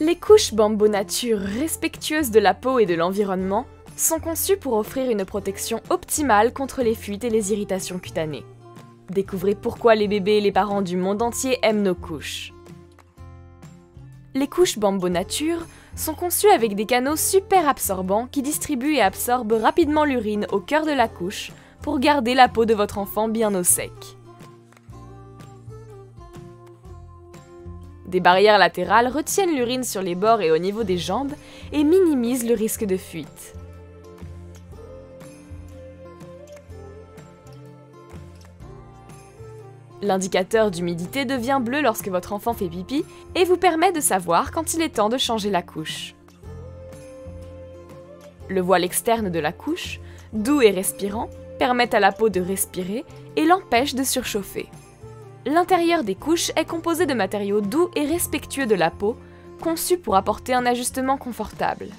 Les couches Bambo Nature respectueuses de la peau et de l'environnement sont conçues pour offrir une protection optimale contre les fuites et les irritations cutanées. Découvrez pourquoi les bébés et les parents du monde entier aiment nos couches. Les couches Bambo Nature sont conçues avec des canaux super absorbants qui distribuent et absorbent rapidement l'urine au cœur de la couche pour garder la peau de votre enfant bien au sec. Des barrières latérales retiennent l'urine sur les bords et au niveau des jambes et minimisent le risque de fuite. L'indicateur d'humidité devient bleu lorsque votre enfant fait pipi et vous permet de savoir quand il est temps de changer la couche. Le voile externe de la couche, doux et respirant, permet à la peau de respirer et l'empêche de surchauffer. L'intérieur des couches est composé de matériaux doux et respectueux de la peau, conçus pour apporter un ajustement confortable.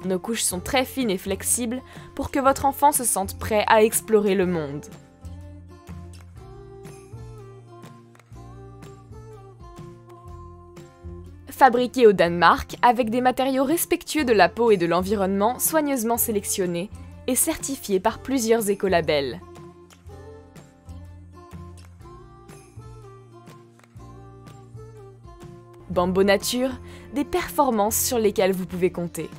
Nos couches sont très fines et flexibles pour que votre enfant se sente prêt à explorer le monde. Fabriquées au Danemark avec des matériaux respectueux de la peau et de l'environnement soigneusement sélectionnés et certifiés par plusieurs écolabels. Bambo Nature, des performances sur lesquelles vous pouvez compter.